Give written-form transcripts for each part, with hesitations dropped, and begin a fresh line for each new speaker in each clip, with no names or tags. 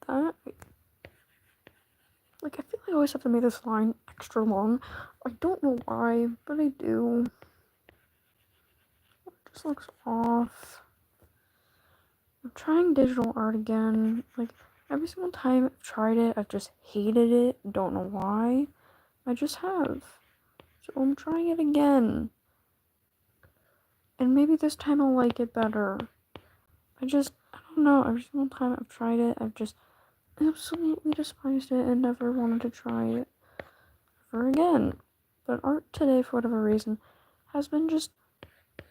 that. Like, I feel like I always have to make this line extra long. I don't know why, but I do. It just looks off. I'm trying digital art again. Like, every single time I've tried it, I've just hated it. Don't know why. I just have. So I'm trying it again. And maybe this time I'll like it better. I don't know. Every single time I've tried it, I've just absolutely despised it and never wanted to try it ever again. But art today, for whatever reason, has been just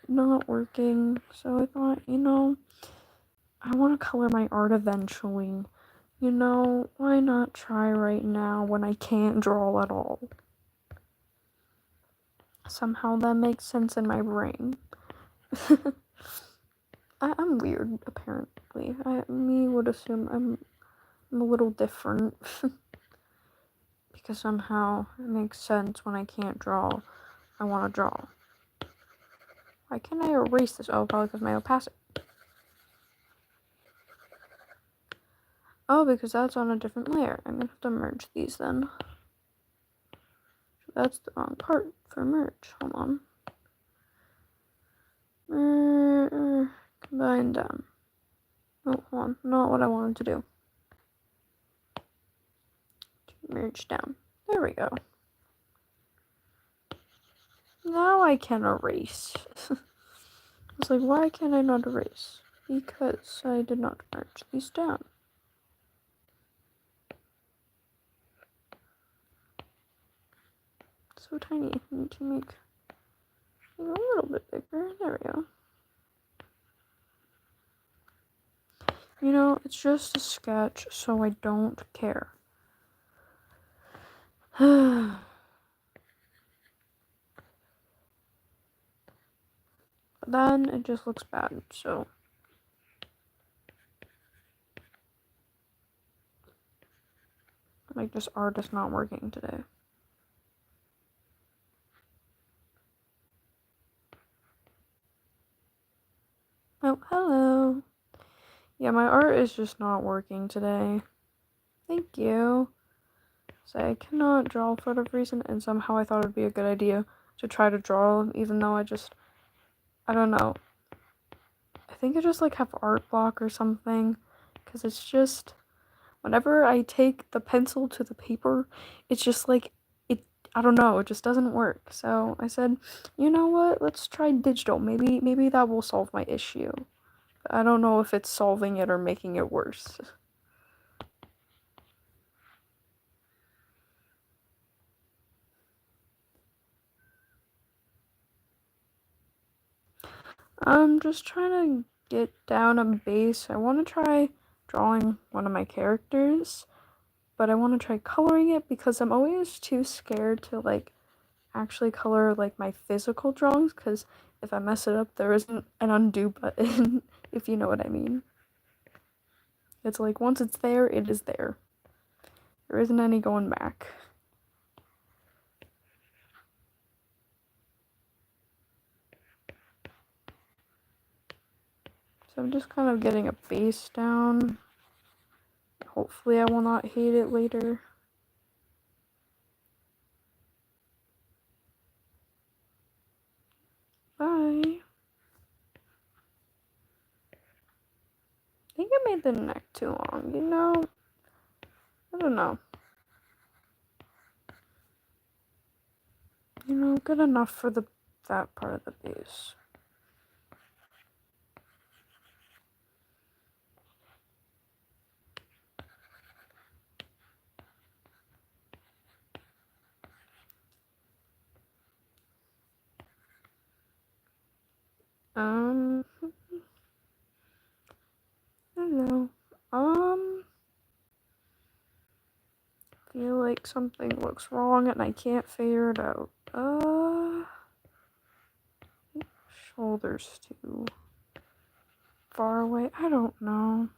not working. So I thought, I want to color my art eventually. Why not try right now when I can't draw at all? Somehow that makes sense in my brain. I'm weird, apparently. Me would assume I'm a little different. Because somehow it makes sense when I can't draw. I want to draw. Why can't I erase this? Oh, probably because my opacity. Oh, because that's on a different layer. I'm gonna have to merge these then. That's the wrong part for merge. Hold on. Combine down. Oh, hold on. Not what I wanted to do. Merge down. There we go. Now I can erase. I was like, why can't I not erase? Because I did not merge these down. So tiny. I need to make it a little bit bigger. There we go. It's just a sketch, so I don't care. But then it just looks bad, so. Like, this art is not working today. Oh, hello. Yeah, my art is just not working today. Thank you. So I cannot draw for whatever reason, and somehow I thought it would be a good idea to try to draw, even though I don't know. I think I just, have art block or something, because it's just, whenever I take the pencil to the paper, it's just, I don't know, it just doesn't work. So I said, you know what, let's try digital. Maybe that will solve my issue. I don't know if it's solving it or making it worse. I'm just trying to get down a base. I want to try drawing one of my characters, but I want to try coloring it because I'm always too scared to actually color my physical drawings, because if I mess it up, there isn't an undo button, if you know what I mean. It's once it's there, it is there. There isn't any going back. So I'm just kind of getting a base down. Hopefully I will not hate it later. Bye. I think I made the neck too long, I don't know. Good enough for that part of the base. Hello. Feel like something looks wrong and I can't figure it out. Shoulders too far away. I don't know.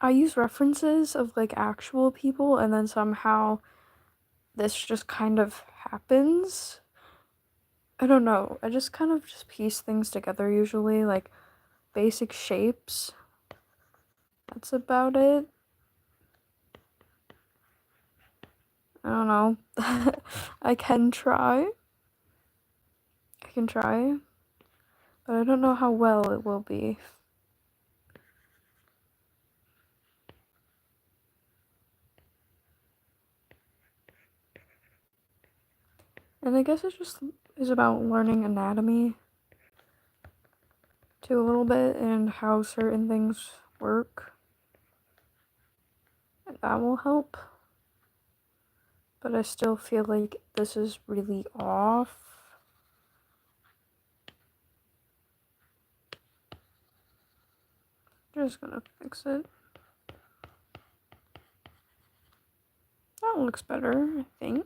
I use references of actual people, and then somehow this just kind of happens. I don't know. I just kind of just piece things together usually, like basic shapes. That's about it. I don't know. I can try. I can try. But I don't know how well it will be. And I guess it just is about learning anatomy too a little bit and how certain things work. And that will help. But I still feel like this is really off. Just gonna fix it. That looks better, I think.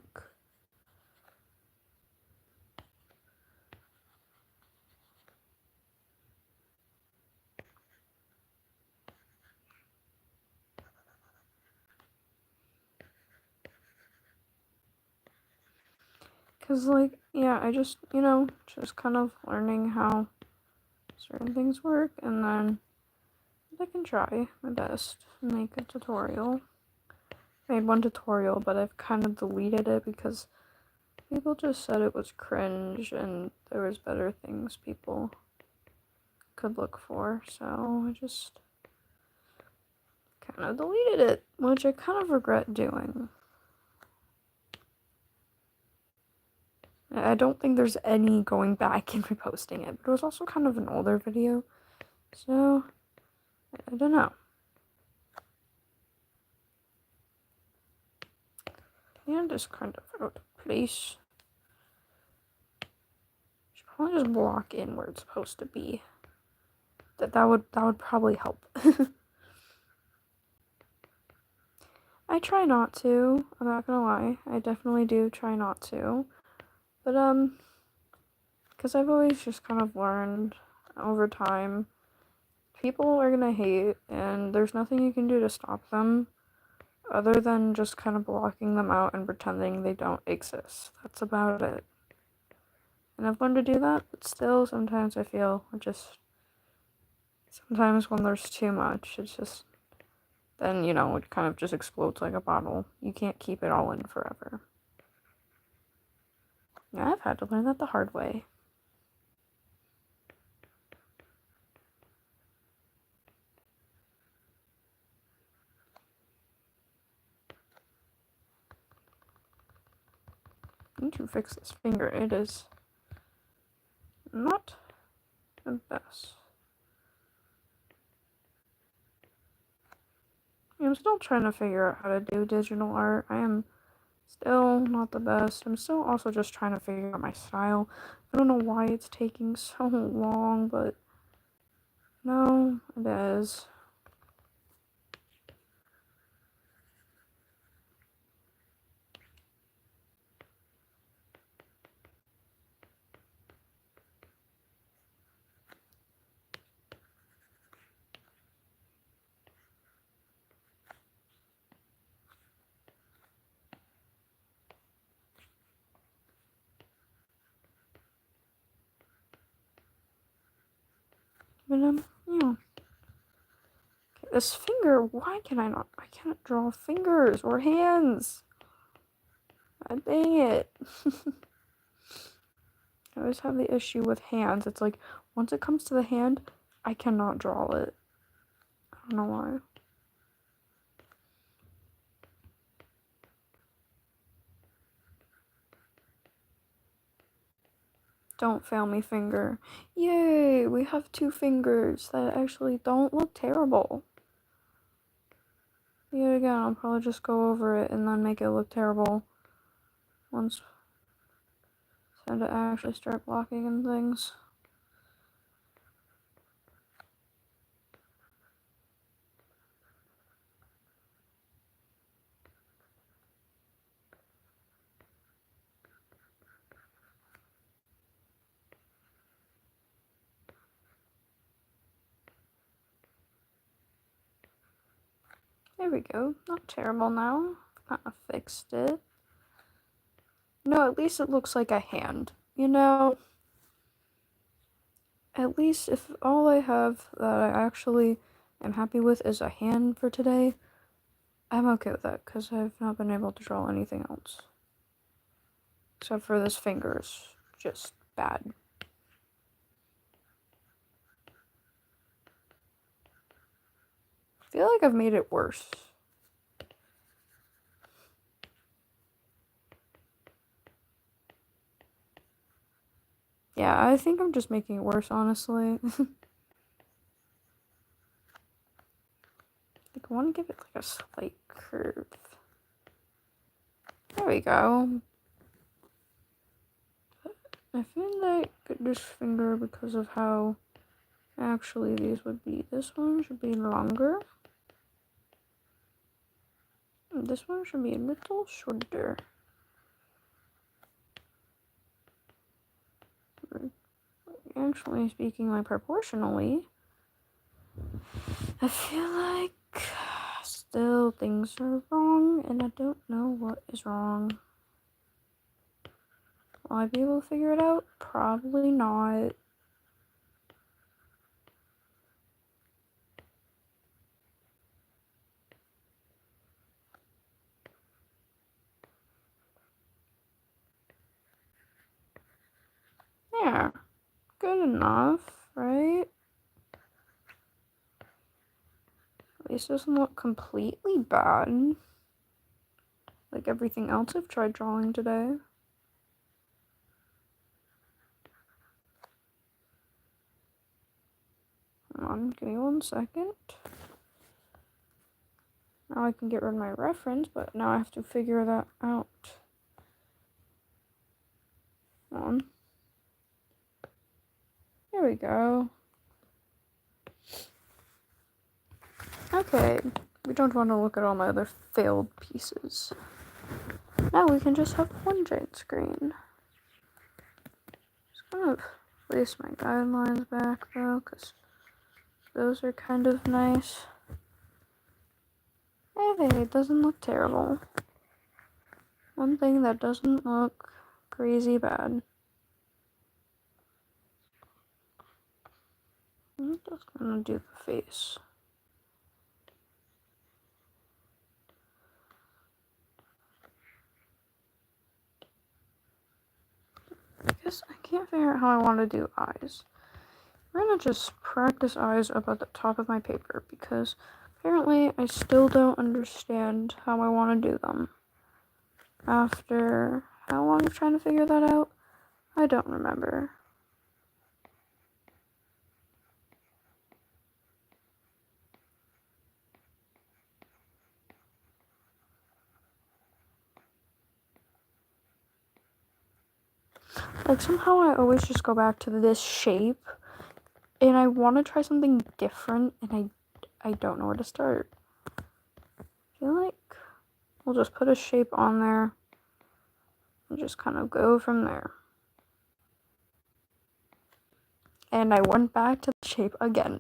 Cause like, yeah, I just, just kind of learning how certain things work, and then I can try my best to make a tutorial. I made one tutorial, but I've kind of deleted it because people just said it was cringe and there was better things people could look for, so I just kind of deleted it, which I kind of regret doing. I don't think there's any going back and reposting it, but it was also kind of an older video, so I don't know. And just kind of out of place. Should probably just block in where it's supposed to be. That would probably help. I try not to. I'm not gonna lie. I definitely do try not to. But because I've always just kind of learned over time, people are gonna hate, and there's nothing you can do to stop them, other than just kind of blocking them out and pretending they don't exist. That's about it. And I've learned to do that, but still, sometimes I feel sometimes when there's too much, it's just, then, it kind of just explodes like a bottle. You can't keep it all in forever. Yeah, I've had to learn that the hard way. I need to fix this finger. It is not the best. I'm still trying to figure out how to do digital art. I am still not the best. I'm still also just trying to figure out my style. I don't know why it's taking so long, but no, it is. But yeah. Okay, this finger, why can I cannot draw fingers or hands. God dang it. I always have the issue with hands. It's like, once it comes to the hand, I cannot draw it. I don't know why. Don't fail me, finger. Yay, we have two fingers that actually don't look terrible. Yet again, I'll probably just go over it and then make it look terrible once it's time to actually start blocking and things. There we go. Not terrible now. Kind of fixed it. No, at least it looks like a hand. at least if all I have that I actually am happy with is a hand for today, I'm okay with that because I've not been able to draw anything else. Except for this finger is just bad. I feel like I've made it worse. Yeah, I think I'm just making it worse, honestly. I want to give it like a slight curve. There we go. I feel like this finger, because of how actually these would be, this one should be longer. And this one should be a little shorter. Actually speaking, like proportionally, I feel like still things are wrong and I don't know what is wrong. Will I be able to figure it out? Probably not. Yeah, good enough, right? At least it doesn't look completely bad. Like everything else I've tried drawing today. Hold on, give me 1 second. Now I can get rid of my reference, but now I have to figure that out. Hold on. There we go. Okay, we don't want to look at all my other failed pieces. Now we can just have one giant screen. Just gonna place my guidelines back though, because those are kind of nice. Hey, it doesn't look terrible. One thing that doesn't look crazy bad. I'm just gonna do the face. I guess I can't figure out how I want to do eyes. We're gonna just practice eyes up at the top of my paper because apparently I still don't understand how I want to do them. After how long of trying to figure that out? I don't remember. Like somehow I always just go back to this shape and I want to try something different and I don't know where to start. I feel like we'll just put a shape on there and just kind of go from there. And I went back to the shape again.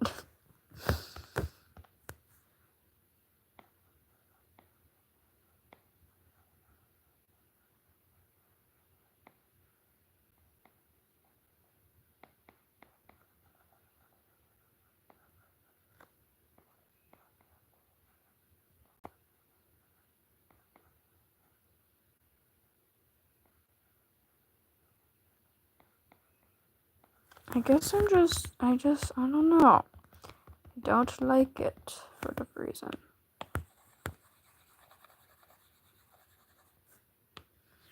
I guess I don't know. I don't like it for whatever reason.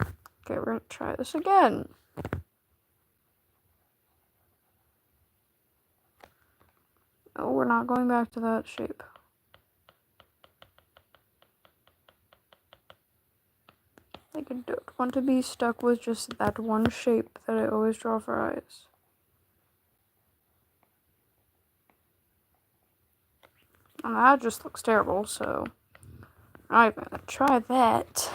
Okay, we're gonna try this again. Oh, we're not going back to that shape. Like, I don't want to be stuck with just that one shape that I always draw for eyes. And that just looks terrible, so I'm gonna try that.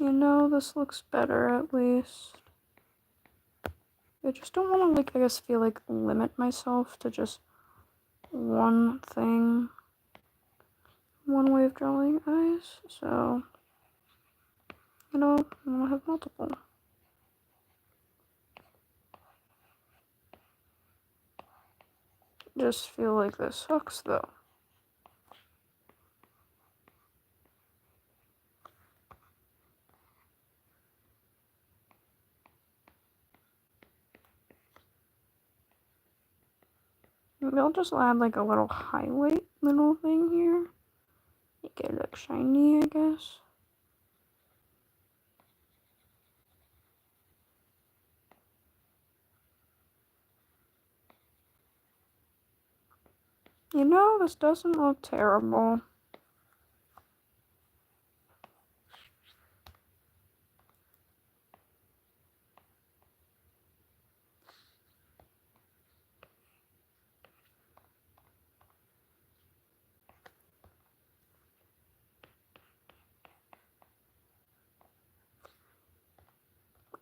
You know, this looks better at least. I just don't want to, like, I guess feel like limit myself to just one thing. One way of drawing eyes, so, you know, I want to have multiple. Just feel like this sucks though. Maybe I'll just add like a little highlight little thing here. Make it look shiny, I guess. You know, this doesn't look terrible.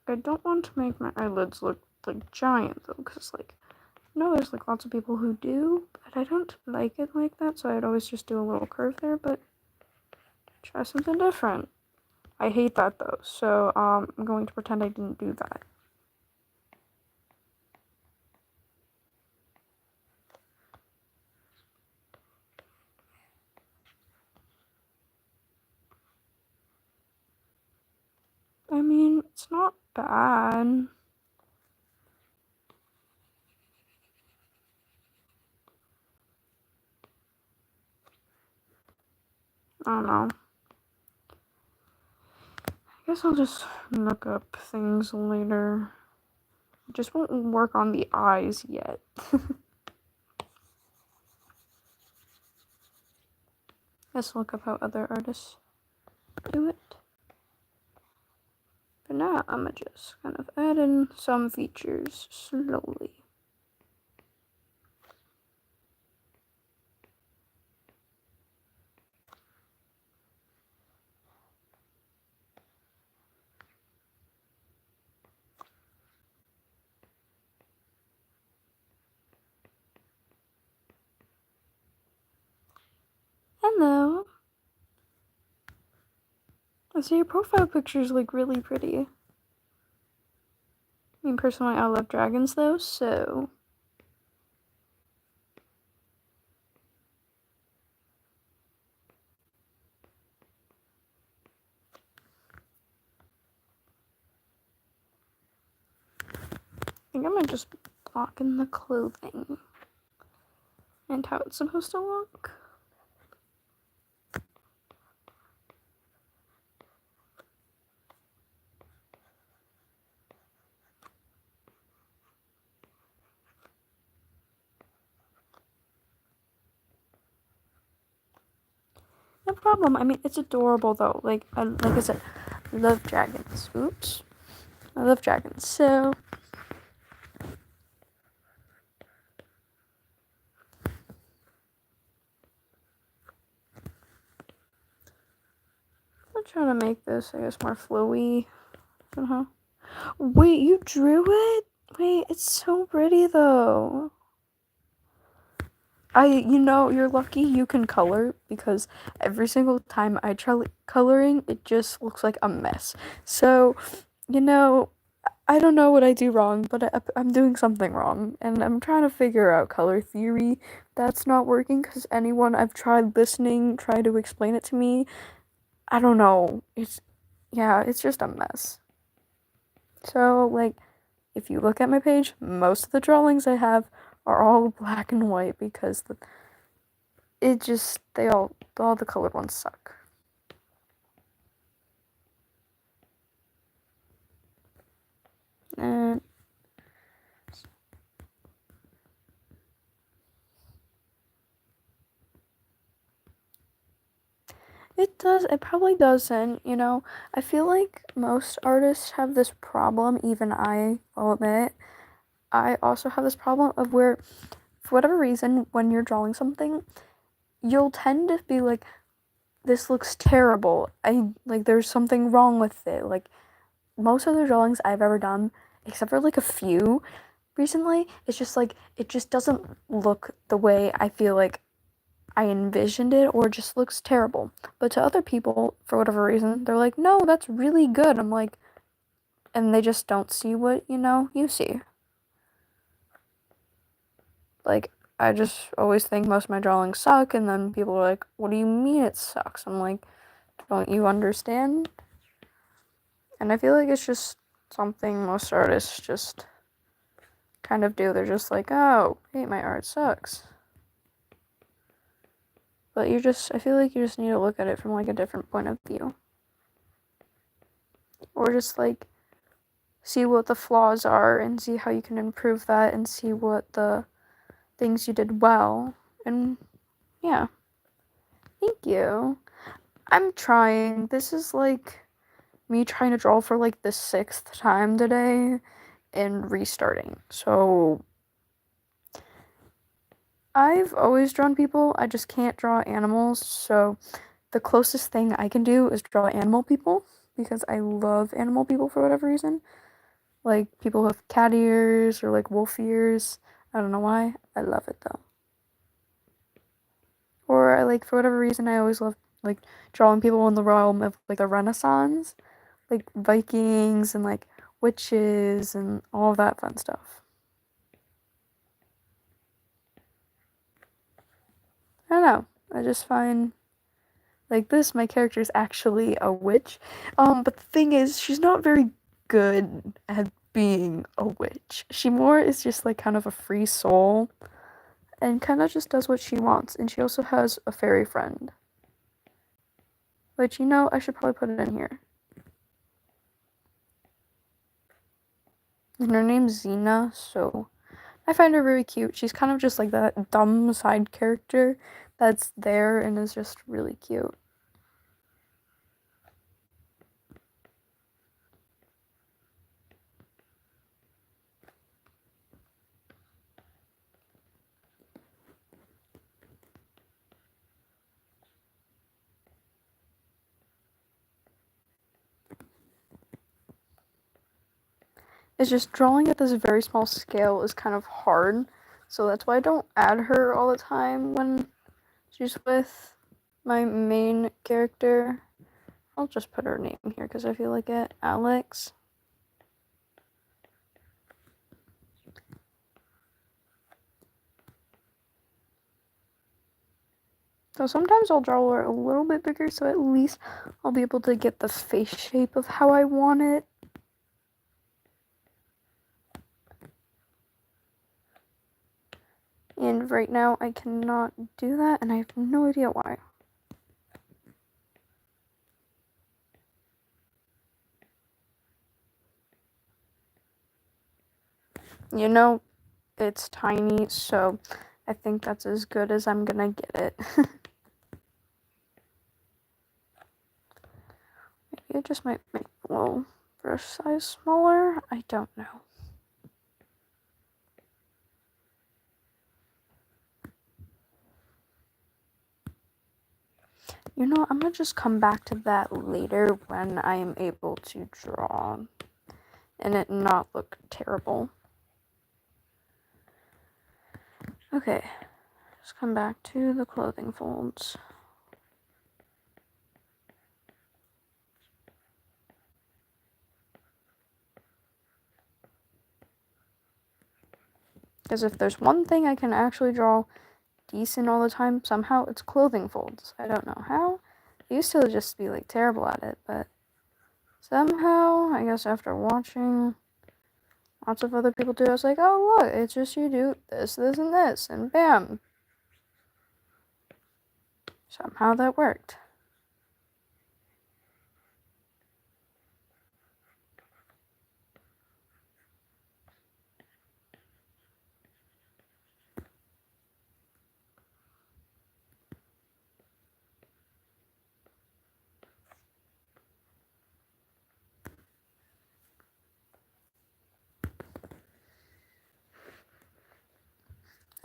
I don't want to make my eyelids look like giant though, because like, I know there's like lots of people who do, but I don't like it like that, so I'd always just do a little curve there, but try something different. I hate that though, so I'm going to pretend I didn't do that. I mean, it's not bad. I don't know. I guess I'll just look up things later. It just won't work on the eyes yet. Let's look up how other artists do it. But now I'm gonna just kind of add in some features slowly. Hello. I see your profile pictures look really pretty. I mean, personally, I love dragons though, so. I think I might just block in the clothing and how it's supposed to look. No problem. I mean, it's adorable though. Like I said, I love dragons. Oops. I love dragons. So. I'm trying to make this, I guess, more flowy somehow. Wait, you drew it? Wait, it's so pretty though. You know, you're lucky you can color because every single time I try coloring, it just looks like a mess. So, you know, I don't know what I do wrong, but I'm doing something wrong, and I'm trying to figure out color theory. That's not working because anyone I've tried listening, try to explain it to me. I don't know. It's just a mess. So, like, if you look at my page, most of the drawings I have are all black and white because all the colored ones suck. And it probably doesn't, you know. I feel like most artists have this problem, even I will admit. I also have this problem of where, for whatever reason, when you're drawing something, you'll tend to be like, this looks terrible. There's something wrong with it. Like, most of the drawings I've ever done, except for like a few recently, it's just like, it just doesn't look the way I feel like I envisioned it, or it just looks terrible. But to other people, for whatever reason, they're like, no, that's really good. I'm like, and they just don't see what, you see. Like, I just always think most of my drawings suck, and then people are like, what do you mean it sucks? I'm like, don't you understand? And I feel like it's just something most artists just kind of do. They're just like, oh, hey, my art sucks. But I feel like you just need to look at it from like a different point of view. Or just like see what the flaws are and see how you can improve that and see what the things you did well. And yeah. Thank you. I'm trying. This is like me trying to draw for like the 6th time today and restarting. So I've always drawn people. I just can't draw animals. So the closest thing I can do is draw animal people because I love animal people for whatever reason. Like people with cat ears or like wolf ears. I don't know why. I love it though. Or I like, for whatever reason, I always love like drawing people in the realm of like the Renaissance, like Vikings and like witches and all of that fun stuff. I don't know. I just find like this, my character is actually a witch. But the thing is, she's not very good at being a witch. She more is just like kind of a free soul and kind of just does what she wants. And she also has a fairy friend. Which, I should probably put it in here. And her name's Xena, so I find her very cute. She's kind of just like that dumb side character that's there and is just really cute. It's just drawing at this very small scale is kind of hard, so that's why I don't add her all the time when she's with my main character. I'll just put her name here because I feel like it. Alex. So sometimes I'll draw her a little bit bigger, so at least I'll be able to get the face shape of how I want it. And right now I cannot do that, and I have no idea why. It's tiny, so I think that's as good as I'm gonna get it. Maybe I just might make the little brush size smaller. I don't know. I'm gonna just come back to that later when I am able to draw and it not look terrible. Okay, let's come back to the clothing folds. Because if there's one thing I can actually draw decent all the time, somehow it's clothing folds. I don't know how. I used to just be like terrible at it, but somehow, I guess after watching lots of other people do it, I was like, oh look, it's just you do this, this, and this, and bam. Somehow that worked.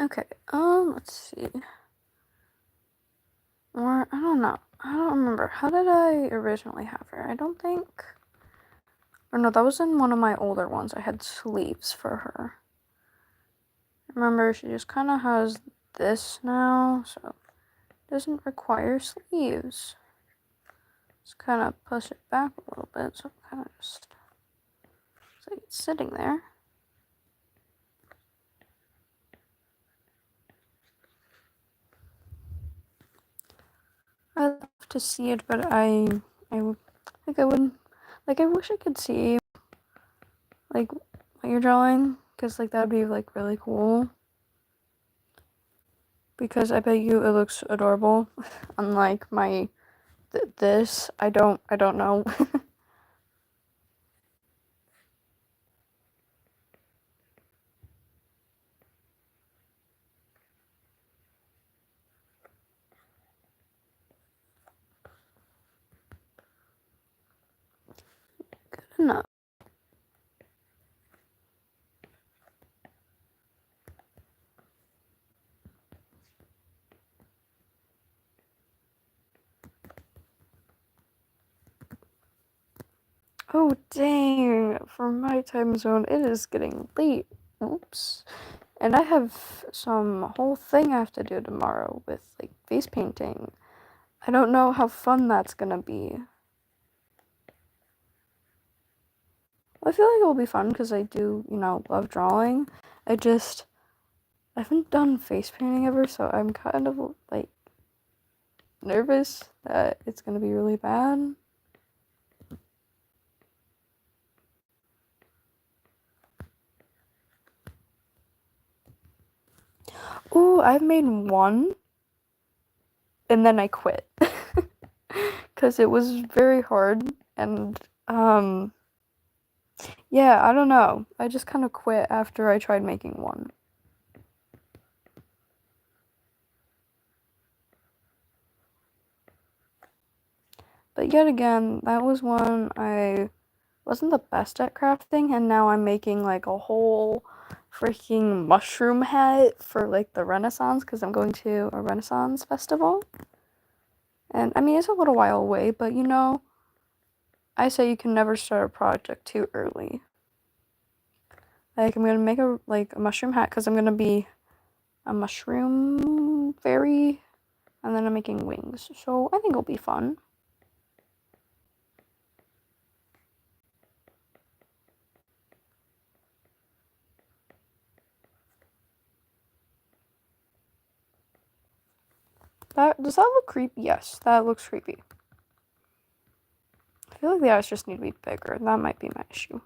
Okay, let's see. Or, I don't know. I don't remember. How did I originally have her? I don't think... Or no, that was in one of my older ones. I had sleeves for her. Remember, she just kind of has this now, so it doesn't require sleeves. Just kind of push it back a little bit, so it kind of just... So it's sitting there. I'd love to see it, but I think I wouldn't. Like, I wish I could see, like, what you're drawing, because, like, that would be, like, really cool. Because I bet you it looks adorable. Unlike my, this, I don't know. Good enough. Oh, dang. For my time zone, it is getting late. Oops. And I have some whole thing I have to do tomorrow with, like, face painting. I don't know how fun that's gonna be. I feel like it will be fun because I do, love drawing. I haven't done face painting ever, so I'm kind of, like, nervous that it's gonna be really bad. Ooh, I've made one, and then I quit. Because it was very hard, and, yeah, I don't know. I just kind of quit after I tried making one. But yet again, that was one I wasn't the best at crafting, and now I'm making, like, a whole freaking mushroom hat for, like, the Renaissance, because I'm going to a Renaissance festival. And, I mean, it's a little while away, but, I say you can never start a project too early. Like, I'm gonna make a mushroom hat, because I'm gonna be a mushroom fairy, and then I'm making wings, so I think it'll be fun. Does that look creepy? Yes, that looks creepy. I feel like the eyes just need to be bigger. That might be my issue.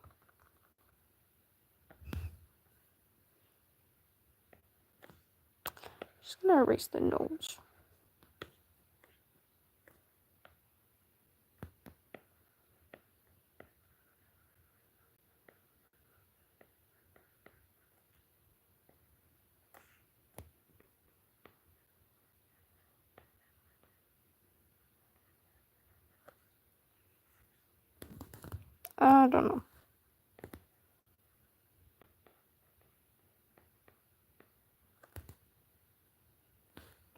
Just gonna erase the nose. I don't know.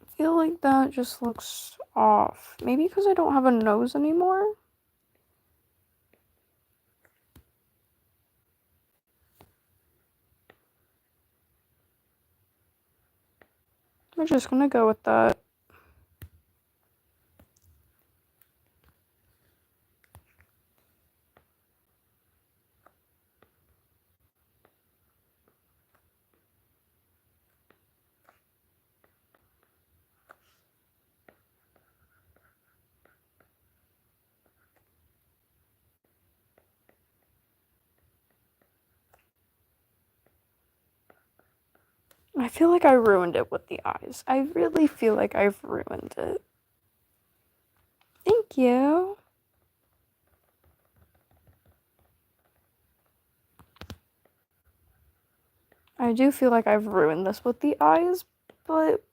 I feel like that just looks off. Maybe because I don't have a nose anymore? I'm just gonna go with that. I feel like I ruined it with the eyes. I really feel like I've ruined it. Thank you. I do feel like I've ruined this with the eyes, but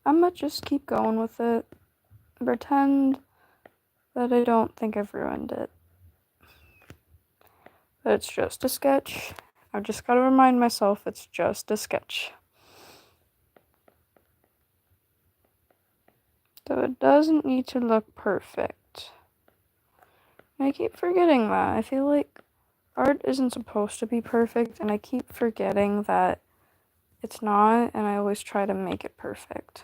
I'm gonna just keep going with it. Pretend that I don't think I've ruined it. But it's just a sketch. I've just gotta remind myself it's just a sketch. So it doesn't need to look perfect. I keep forgetting that. I feel like art isn't supposed to be perfect, and I keep forgetting that it's not, and I always try to make it perfect.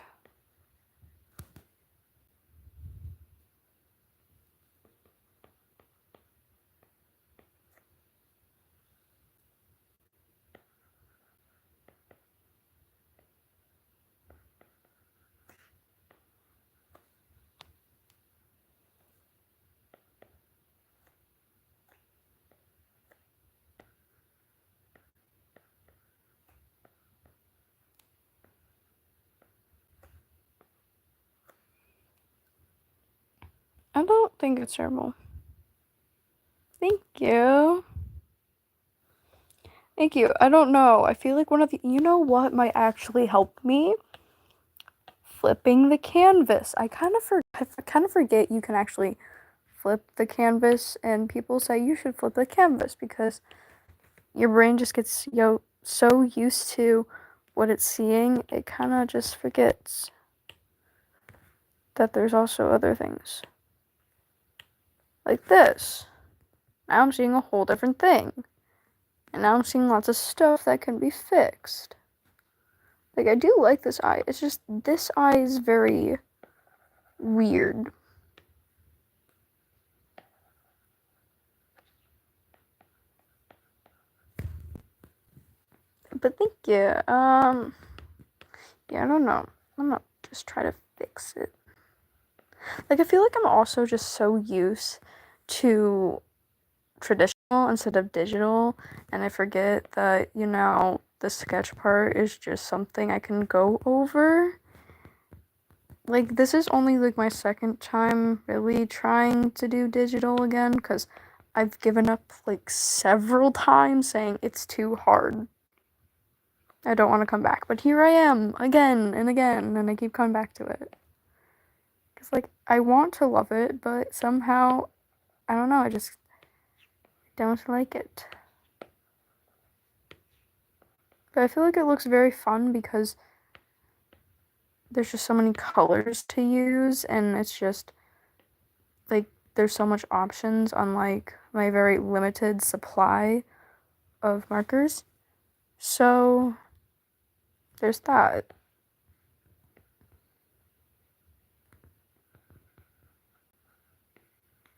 I don't think it's terrible. Thank you. Thank you. I don't know. I feel like you know what might actually help me? Flipping the canvas. I kind of forget you can actually flip the canvas, and people say you should flip the canvas because your brain just gets so used to what it's seeing, it kind of just forgets that there's also other things. Like this. Now I'm seeing a whole different thing. And now I'm seeing lots of stuff that can be fixed. Like, I do like this eye. It's just, this eye is very weird. But thank you. Yeah, I don't know. I'm gonna just try to fix it. Like, I feel like I'm also just so used to traditional instead of digital, and I forget that, the sketch part is just something I can go over. Like, this is only, like, my second time really trying to do digital again, because I've given up, like, several times saying it's too hard. I don't want to come back, but here I am, again and again, and I keep coming back to it. Because, like, I want to love it, but somehow, I don't know, I just don't like it. But I feel like it looks very fun because there's just so many colors to use, and it's just, like, there's so much options on, like, my very limited supply of markers. So, there's that.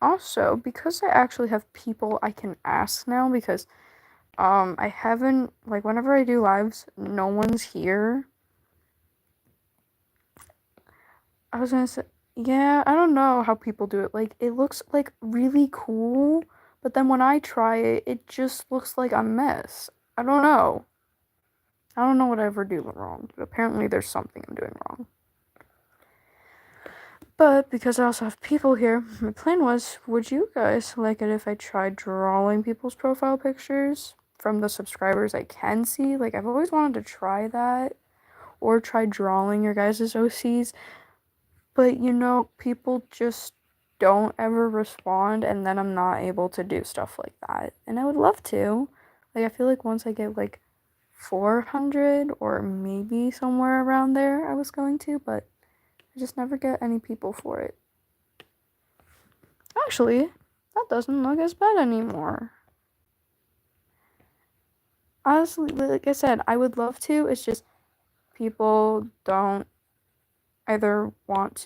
Also, because I actually have people I can ask now, because I haven't, like, whenever I do lives, no one's here. I was gonna say, yeah, I don't know how people do it. Like, it looks, like, really cool, but then when I try it, it just looks like a mess. I don't know. I don't know what I ever do wrong, but apparently there's something I'm doing wrong. But because I also have people here, my plan was, would you guys like it if I tried drawing people's profile pictures from the subscribers I can see? Like, I've always wanted to try that, or try drawing your guys' OCs, but people just don't ever respond, and then I'm not able to do stuff like that. And I would love to. Like, I feel like once I get, like, 400 or maybe somewhere around there, I was going to, but I just never get any people for it. Actually, that doesn't look as bad anymore. Honestly, like I said, I would love to. It's just people don't either want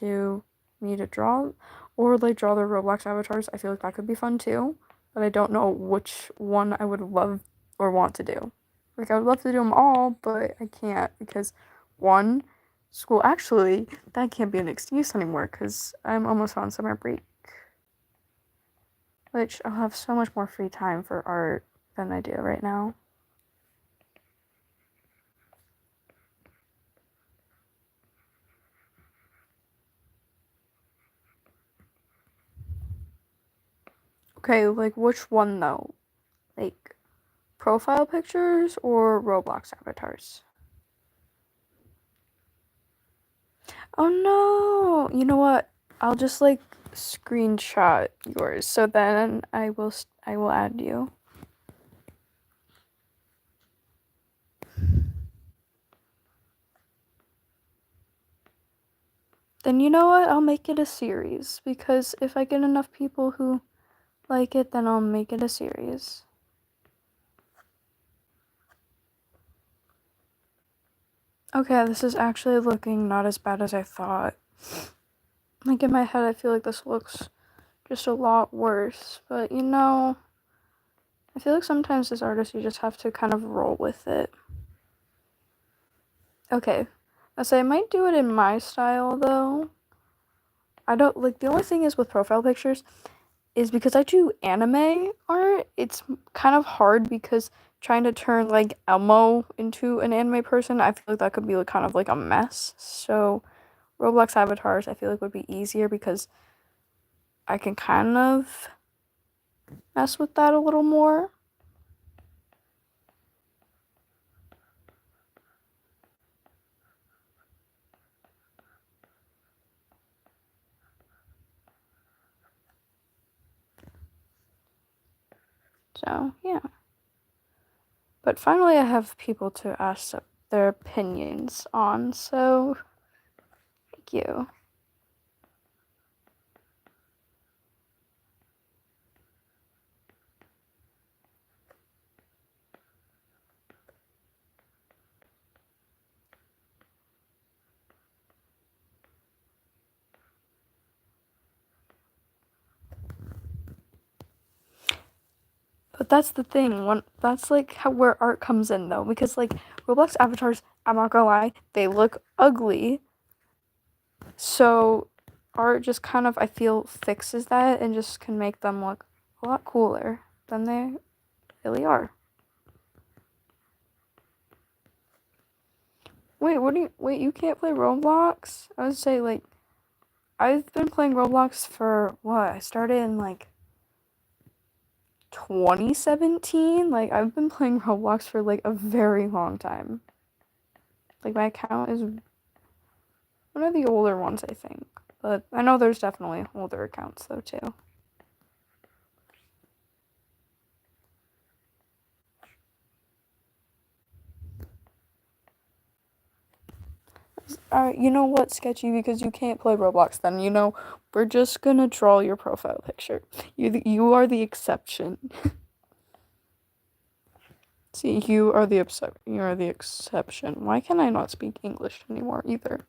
me to draw, or like draw their Roblox avatars. I feel like that could be fun too, but I don't know which one I would love or want to do. Like, I would love to do them all, but I can't because, one, school. Actually, that can't be an excuse anymore because I'm almost on summer break, which I'll have so much more free time for art than I do right now. Okay, like, which one though? Like, profile pictures or Roblox avatars? Oh no! You know what? I'll just, like, screenshot yours, so then I will add you. Then you know what? I'll make it a series because if I get enough people who like it, then I'll make it a series. Okay, this is actually looking not as bad as I thought. Like in my head, I feel like this looks just a lot worse. But you know, I feel like sometimes as artists, you just have to kind of roll with it. Okay, I say I might do it in my style though. I don't like the only thing is with profile pictures is because I do anime art, it's kind of hard because trying to turn like Elmo into an anime person, I feel like that could be like, kind of like a mess. So Roblox avatars I feel like would be easier because I can kind of mess with that a little more. So yeah. But finally I have people to ask their opinions on, so thank you. But that's the thing. That's like how where art comes in though, because like Roblox avatars, I'm not gonna lie, they look ugly. So art just kind of I feel fixes that and just can make them look a lot cooler than they really are. Wait, you can't play Roblox? I would say like I've been playing Roblox for what? I started in like 2017. Like I've been playing Roblox for like a very long time. Like my account is one of the older ones, I think. But I know there's definitely older accounts though too. Alright, you know what, Sketchy, because you can't play Roblox then, you know, we're just gonna draw your profile picture. You are the exception. See, you are the exception. Why can I not speak English anymore either?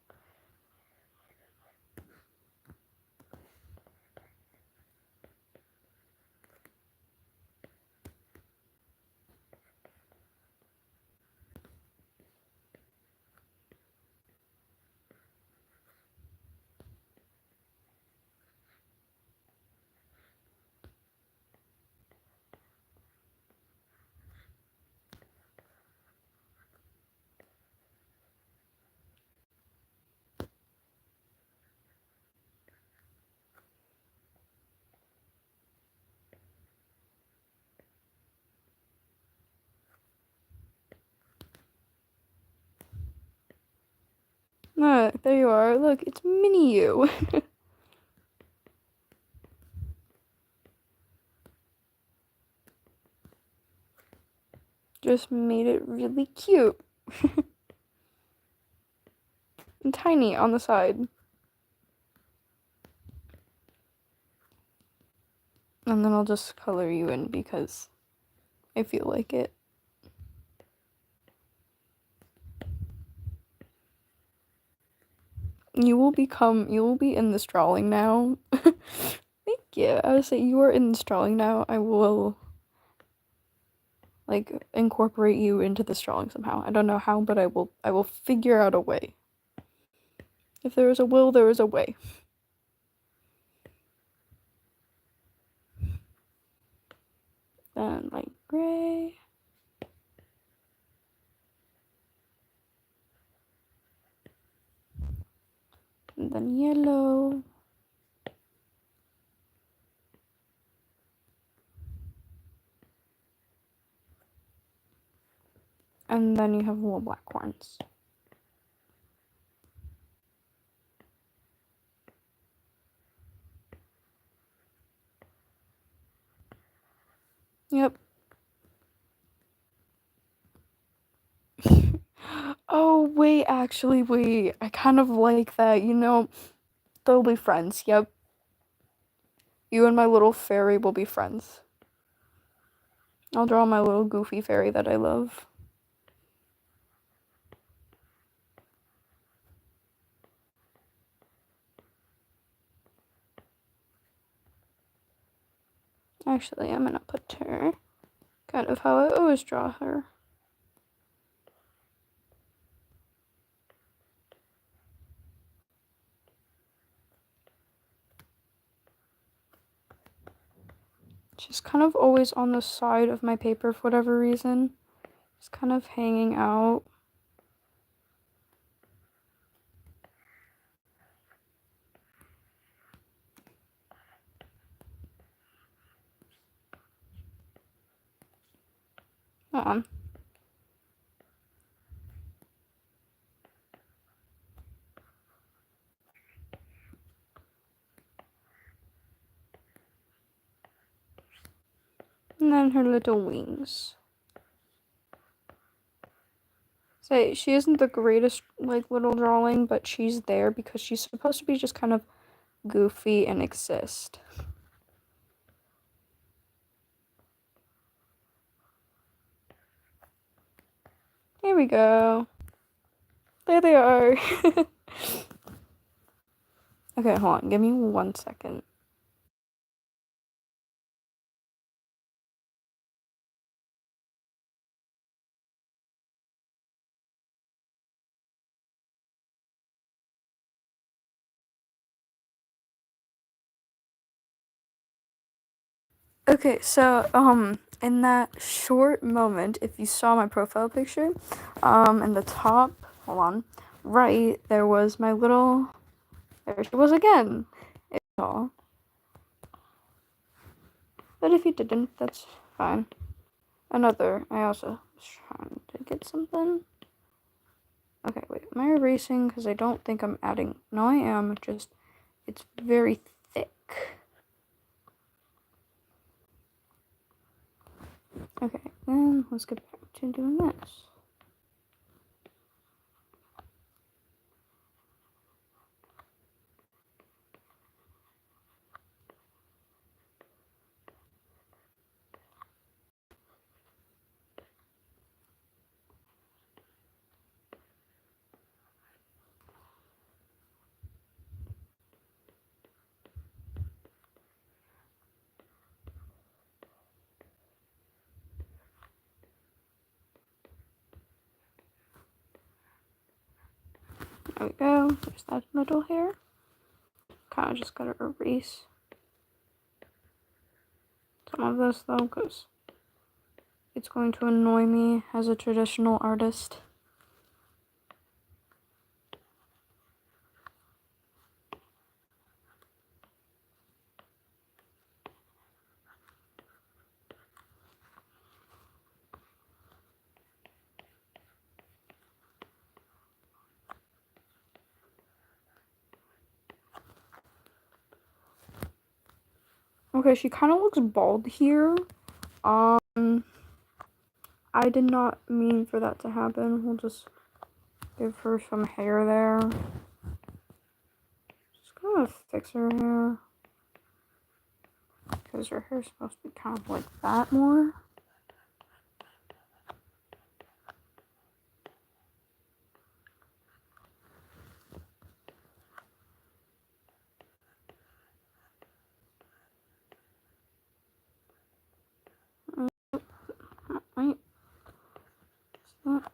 Ah, there you are. Look, it's mini you. Just made it really cute. And tiny on the side. And then I'll just color you in because I feel like it. You will be in this drawing now. Thank you. I would say you are in this drawing now. I will like incorporate you into this drawing somehow. I don't know how, but I will figure out a way. If there is a will, there is a way. Then like gray. And then yellow. And then you have little black horns. Yep. Oh, wait, actually, wait. I kind of like that, you know. They'll be friends, yep. You and my little fairy will be friends. I'll draw my little goofy fairy that I love. Actually, I'm gonna put her kind of how I always draw her. She's kind of always on the side of my paper for whatever reason. Just kind of hanging out. Hold on. And then her little wings. So she isn't the greatest like little drawing, but she's there because she's supposed to be just kind of goofy and exist. Here we go. There they are. Okay, hold on. Give me 1 second. Okay, so in that short moment, if you saw my profile picture, in the top, hold on, right, there was my little, there she was again. It's all. But if you didn't, that's fine. Another, I also was trying to get something. Okay, wait, am I erasing? Because I don't think I'm adding, no I am, just, it's very thick. Okay, then let's get back to doing this. There we go. There's that little hair. Kind of just gotta erase some of this though, because it's going to annoy me as a traditional artist. Okay, she kind of looks bald here. I did not mean for that to happen. We'll just give her some hair there. Just gonna fix her hair. Because her hair's supposed to be kind of like that more. Wait. That.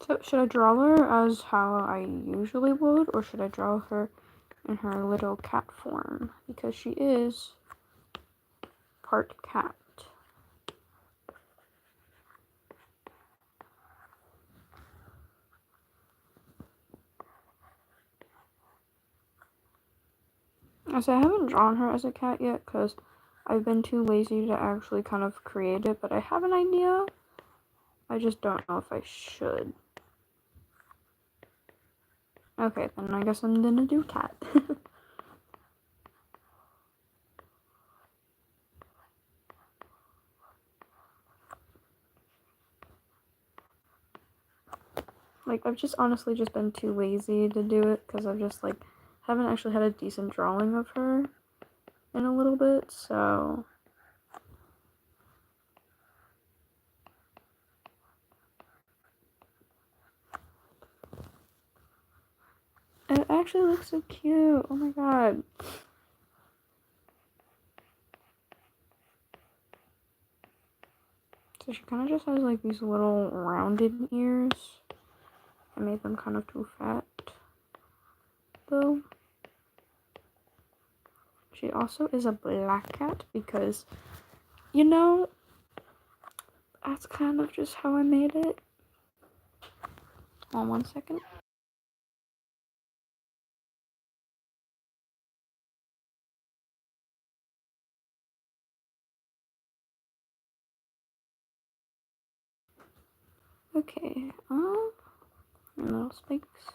So, should I draw her as how I usually would, or should I draw her in her little cat form? Because she is part cat. So I haven't drawn her as a cat yet because I've been too lazy to actually kind of create it, but I have an idea. I just don't know if I should. Okay, then I guess I'm gonna do cat. Like, I've just honestly just been too lazy to do it because I've just, like, haven't actually had a decent drawing of her in a little bit, so... It actually looks so cute. Oh my god. So she kind of just has like these little rounded ears. I made them kind of too fat, though. She also is a black cat because, you know, that's kind of just how I made it. Hold on 1 second. Okay, little spikes.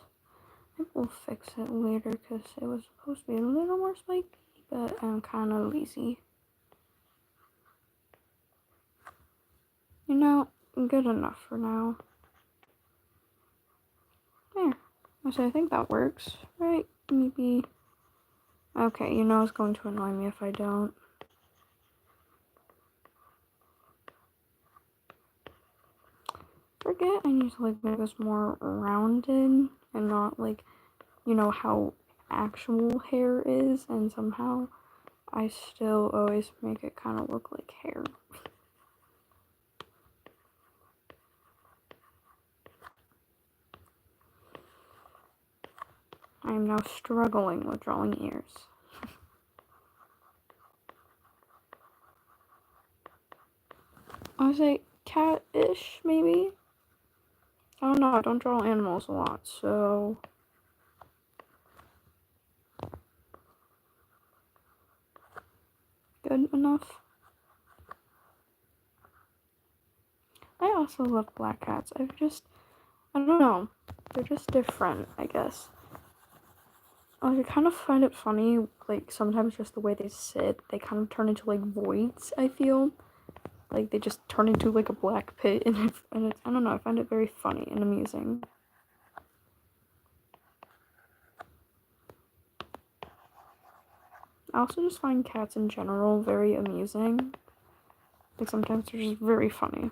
I will fix it later because it was supposed to be a little more spiky, but I'm kind of lazy. You know, good enough for now. There. So I think that works, right? Maybe. Okay, you know it's going to annoy me if I don't. Forget I need to like make this more rounded and not like, you know, how actual hair is, and somehow I still always make it kind of look like hair. I am now struggling with drawing ears. I would say cat-ish, maybe? I don't know, I don't draw animals a lot, so... Good enough. I also love black cats. I don't know. They're just different, I guess. I kind of find it funny, like, sometimes just the way they sit, they kind of turn into, like, voids, I feel. Like, they just turn into, like, a black pit, and it's, I don't know, I find it very funny and amusing. I also just find cats in general very amusing. Like, sometimes they're just very funny.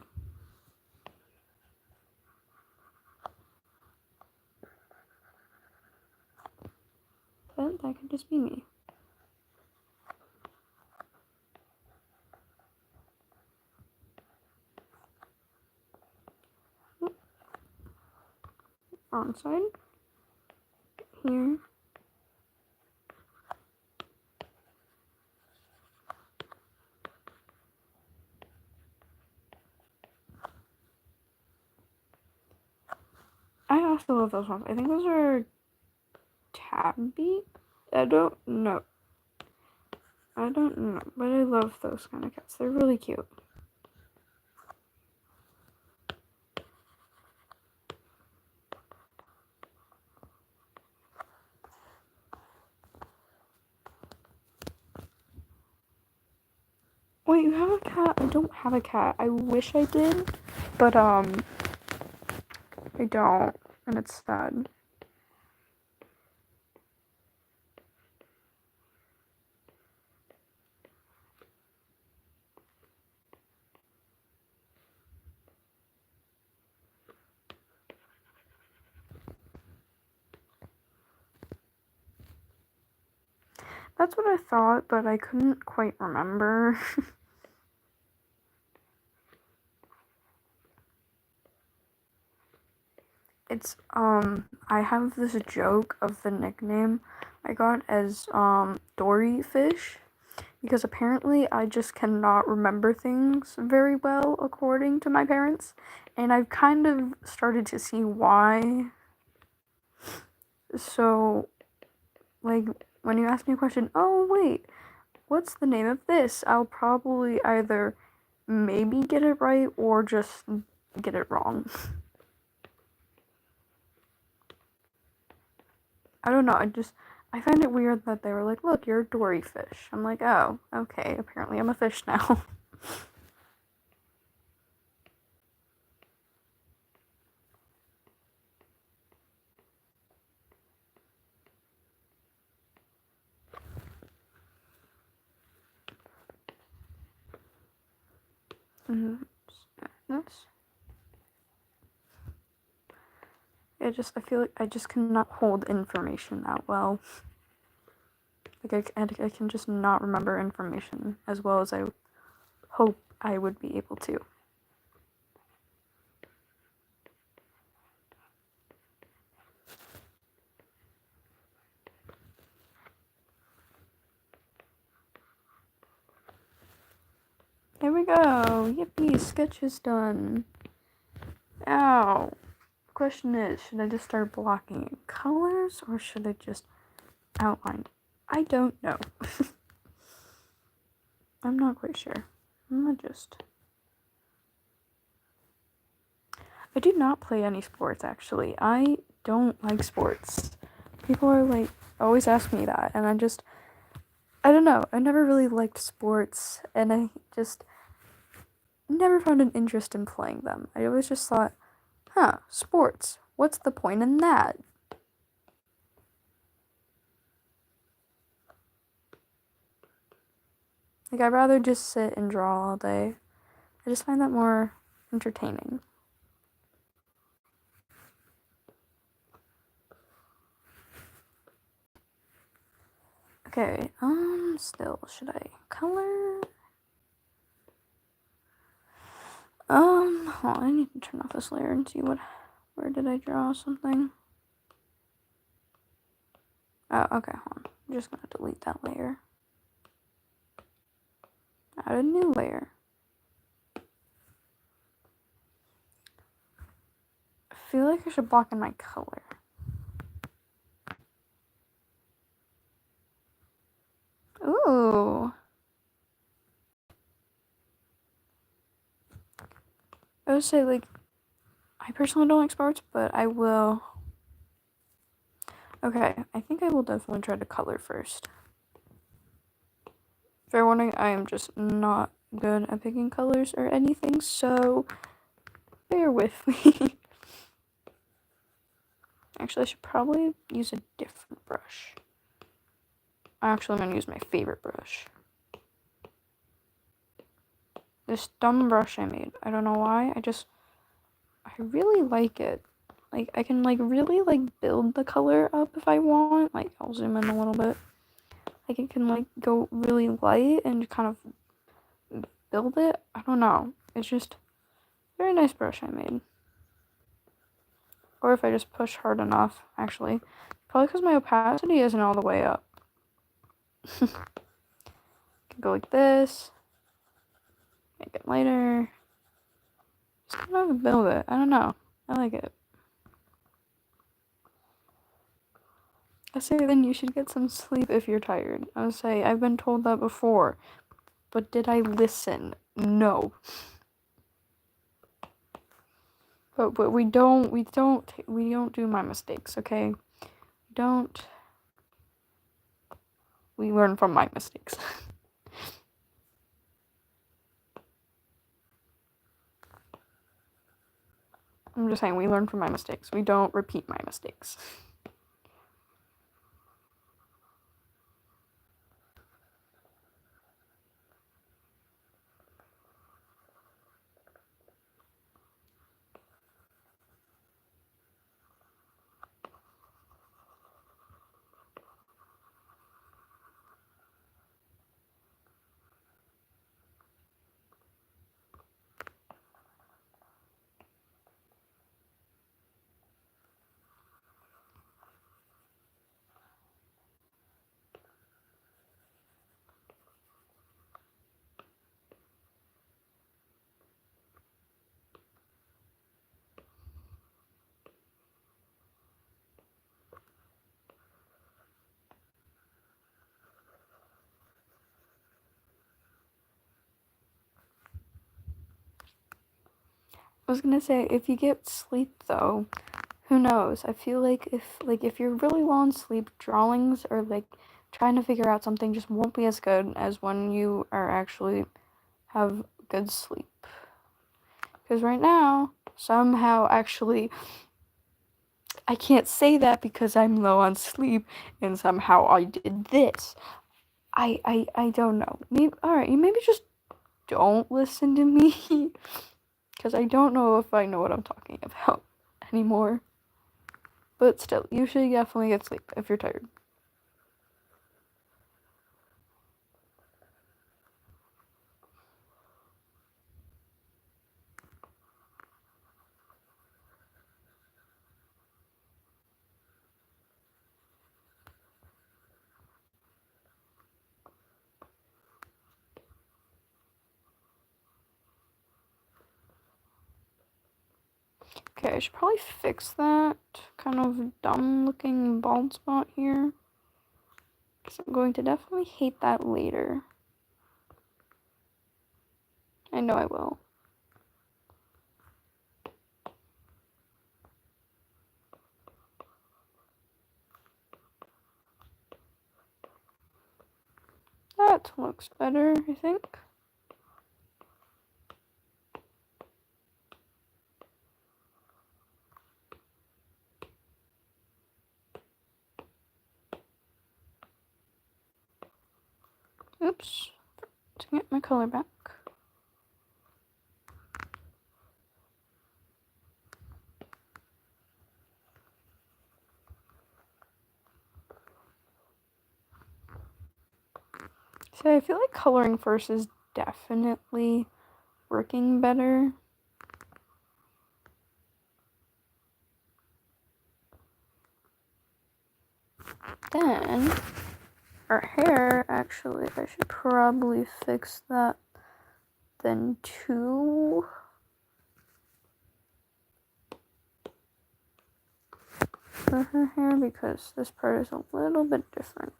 But that could just be me. Wrong side. Here. I also love those ones. I think those are tabby? I don't know. But I love those kind of cats. They're really cute. Wait, you have a cat? I don't have a cat. I wish I did, but I don't, and it's sad. That's what I thought, but I couldn't quite remember. It's, I have this joke of the nickname I got as, Dory Fish, because apparently I just cannot remember things very well, according to my parents, and I've kind of started to see why. So, like, when you ask me a question, oh, wait, what's the name of this? I'll probably either maybe get it right or just get it wrong. I don't know, I find it weird that they were like, look, you're a dory fish. I'm like, oh, okay, apparently I'm a fish now. This. I feel like I just cannot hold information that well. Like I can just not remember information as well as I hope I would be able to. There we go. Yippee, sketch is done. Ow. Question is, should I just start blocking in colors or should I just outline? I don't know. I'm not quite sure. I do not play any sports, actually. I don't like sports. People are like, always ask me that, and I don't know. I never really liked sports, and I just never found an interest in playing them. I always just thought, sports. What's the point in that? Like, I'd rather just sit and draw all day. I just find that more entertaining. Okay, still, should I color? Well, I need to turn off this layer and see where did I draw something? Oh, okay, hold on. I'm just gonna delete that layer. Add a new layer. I feel like I should block in my color. Ooh. I would say, like, I personally don't like sports, but I will. Okay, I think I will definitely try to color first. Fair warning, I am just not good at picking colors or anything, so bear with me. Actually, I should probably use a different brush. Actually, I'm going to use my favorite brush. This dumb brush I made. I don't know why. I really like it. Like, I can, like, really, like, build the color up if I want. Like, I'll zoom in a little bit. Like, it can, like, go really light and kind of build it. I don't know. It's just a very nice brush I made. Or if I just push hard enough, actually. Probably because my opacity isn't all the way up. Go like this. Make it lighter. Just kind of build it. I don't know. I like it. I say then you should get some sleep if you're tired. I would say I've been told that before. But did I listen? No. But we don't do my mistakes, okay? We learn from my mistakes. I'm just saying we learn from my mistakes. We don't repeat my mistakes. I was gonna say, if you get sleep though, who knows? I feel like if you're really well in sleep, drawings or like trying to figure out something just won't be as good as when you are actually have good sleep. Because right now, somehow actually I can't say that because I'm low on sleep and somehow I did this. I don't know. Maybe alright, you maybe just don't listen to me. Because I don't know if I know what I'm talking about anymore. But still, you should definitely get sleep if you're tired. Okay, I should probably fix that kind of dumb looking bald spot here. Because I'm going to definitely hate that later. I know I will. That looks better, I think. Oops. To get my color back. So I feel like coloring first is definitely working better. Then, our hair, actually, I should probably fix that then too. For her hair, because this part is a little bit different.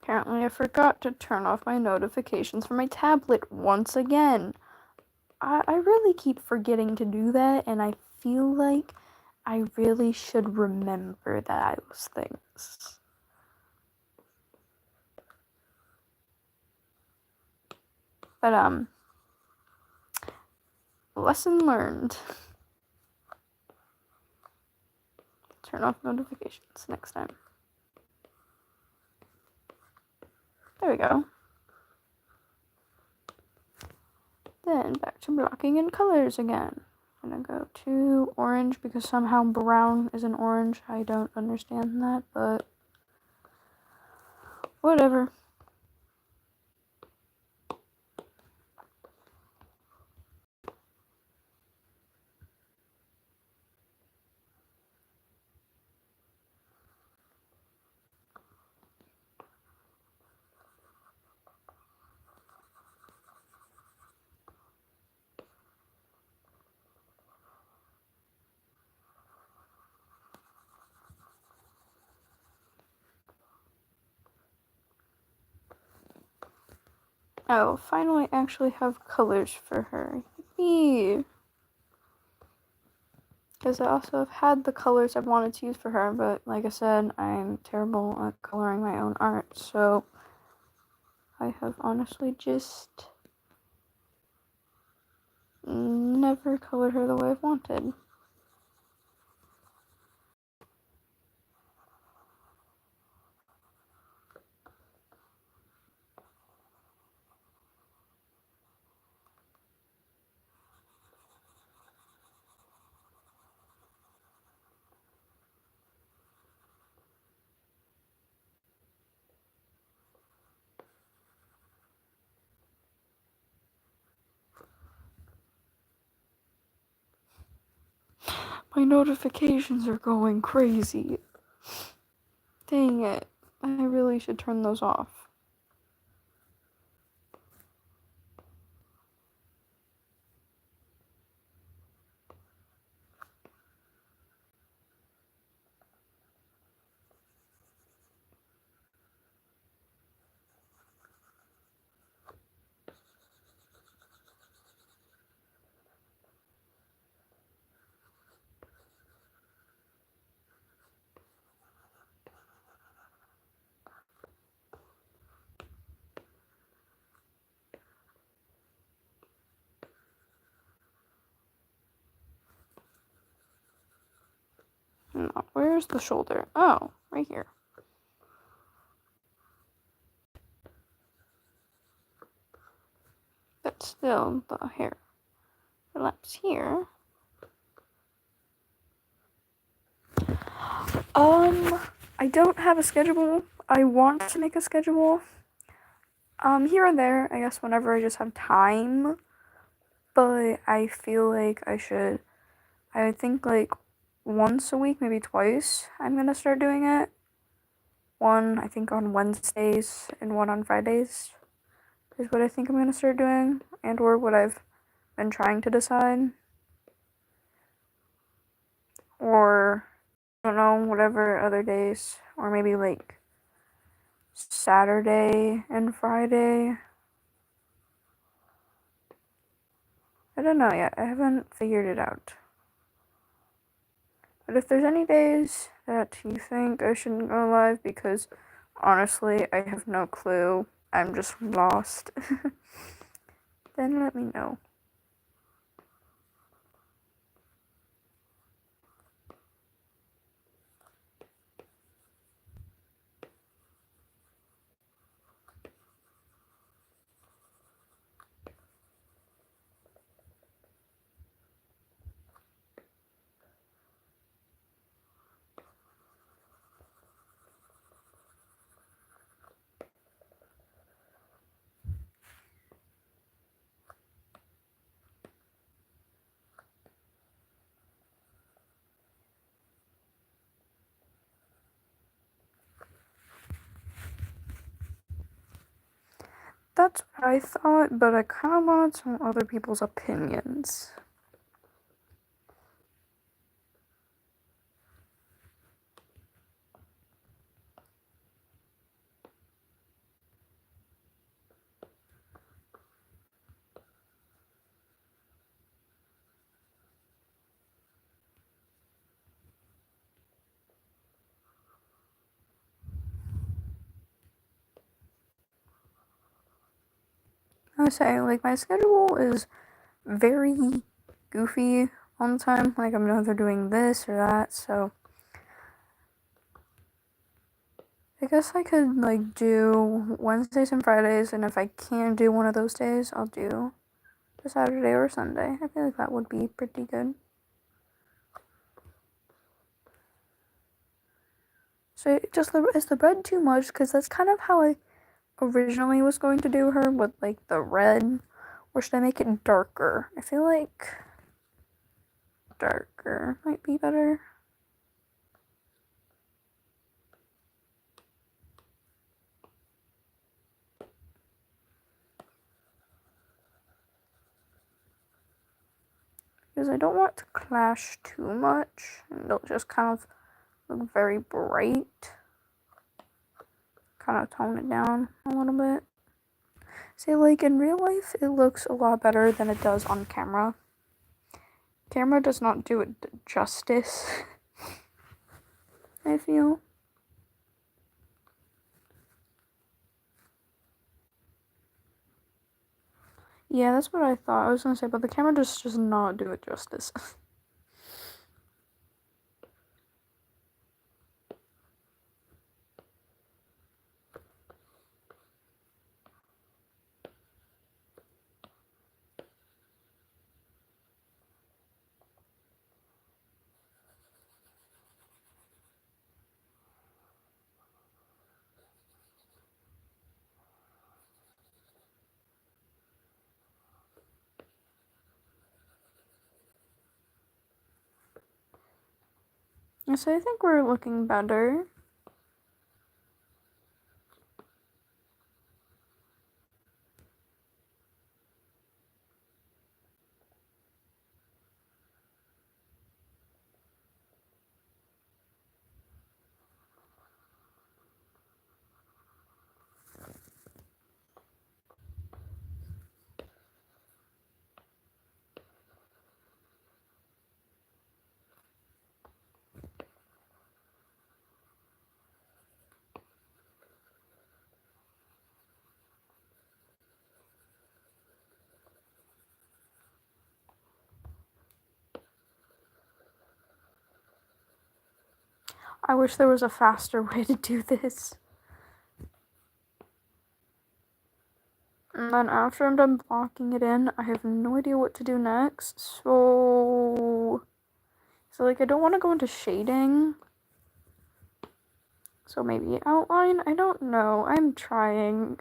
Apparently, I forgot to turn off my notifications for my tablet once again. I really keep forgetting to do that, and I feel like I really should remember those things. But, lesson learned. Turn off notifications next time. There we go. Then back to blocking in colors again. I'm gonna go to orange because somehow brown is an orange. I don't understand that, but whatever. Oh, finally actually have colors for her. Yippee! Because I also have had the colors I wanted to use for her, but like I said, I'm terrible at coloring my own art, so I have honestly just never colored her the way I've wanted. My notifications are going crazy. Dang it. I really should turn those off. not. Where's the shoulder? Oh, right here. But still, the hair relax here. I don't have a schedule. I want to make a schedule. Here and there, I guess whenever I just have time. But I feel like I think like once a week, maybe twice, I'm gonna start doing it. One, I think on Wednesdays and one on Fridays is what I think I'm gonna start doing, and or what I've been trying to decide. Or, I don't know, whatever other days. Or maybe like Saturday and Friday. I don't know yet. I haven't figured it out. But if there's any days that you think I shouldn't go live because honestly I have no clue, I'm just lost, then let me know. That's what I thought, but I kind of wanted some other people's opinions. I was saying, like, my schedule is very goofy all the time. Like, I'm either doing this or that, so I guess I could, like, do Wednesdays and Fridays, and if I can't do one of those days, I'll do a Saturday or Sunday. I feel like that would be pretty good. So, is the red too much? Because that's kind of how I originally was going to do her, with, like, the red. Or should I make it darker? I feel like darker might be better. Because I don't want it to clash too much, and it'll just kind of look very bright. Kind of tone it down a little bit. See, like, in real life, it looks a lot better than it does on camera. Camera does not do it justice, I feel. Yeah, that's what I thought. I was gonna say, but the camera just does not do it justice. So I think we're looking better. I wish there was a faster way to do this. And then after I'm done blocking it in, I have no idea what to do next. So like I don't want to go into shading. So maybe outline? I don't know. I'm trying.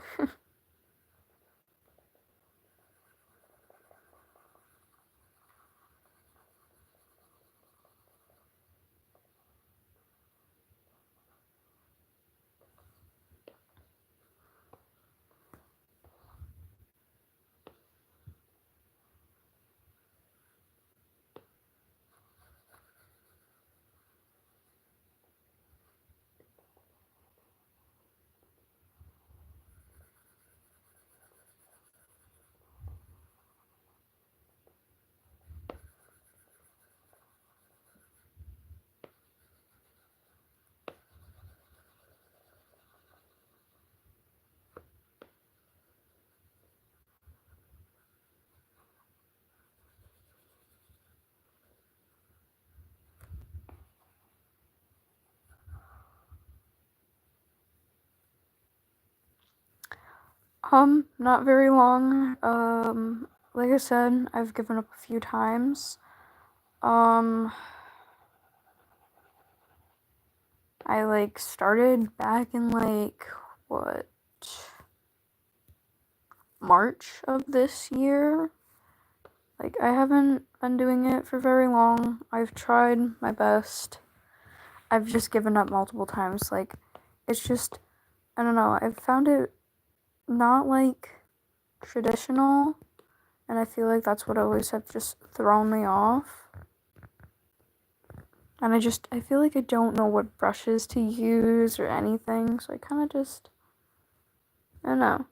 Not very long. Like I said, I've given up a few times. I started back in what, March of this year. I haven't been doing it for very long. I've tried my best. I've just given up multiple times. It's just, I don't know, I've found it not traditional, and I feel like that's what always have just thrown me off. And I feel like I don't know what brushes to use or anything, so I kind of just, I don't know,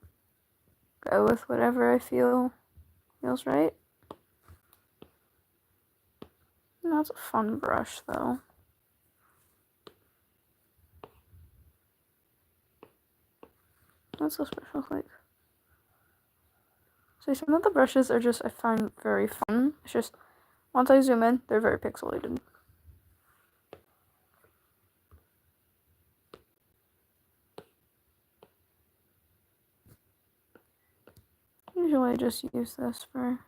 go with whatever I feels right. And that's a fun brush, though. That's so special, so some of the brushes are just, I find very fun. It's just, once I zoom in, they're very pixelated. Usually I just use this for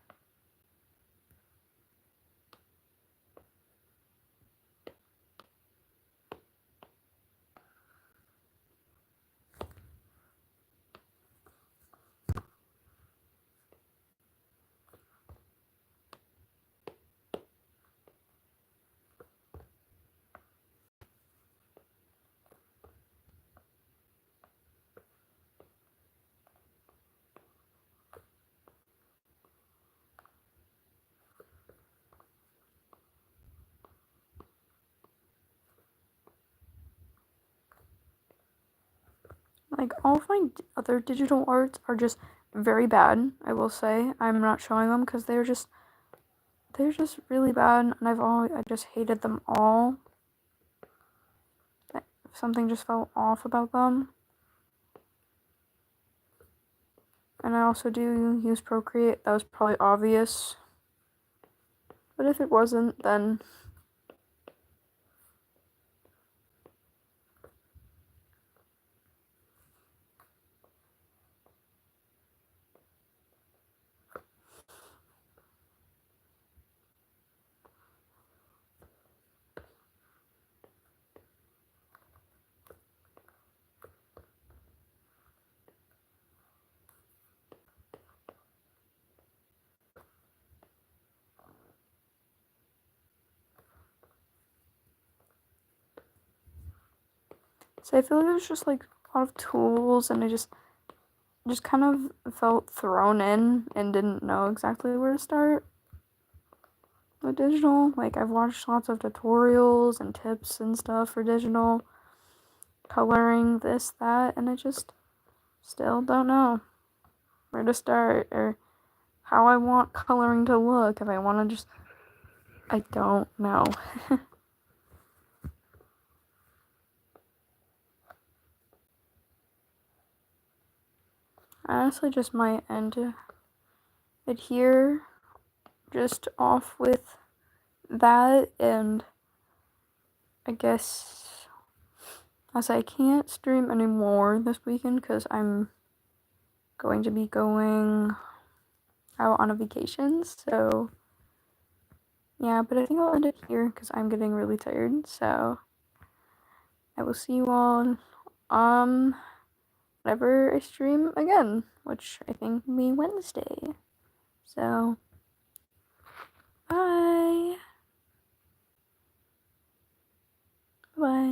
all of my other digital arts are just very bad, I will say. I'm not showing them because they're just really bad, and I just hated them all. Something just felt off about them. And I also do use Procreate. That was probably obvious. But if it wasn't, then so I feel like it was just a lot of tools, and I just kind of felt thrown in and didn't know exactly where to start with digital. I've watched lots of tutorials and tips and stuff for digital coloring, this, that, and I just still don't know where to start or how I want coloring to look. If I want to I don't know. I honestly just might end it here, just off with that, and I guess As I can't stream anymore this weekend because I'm going to be going out on a vacation, so yeah, but I think I'll end it here because I'm getting really tired, so I will see you all whenever I stream again, which I think will be Wednesday. So bye. Bye.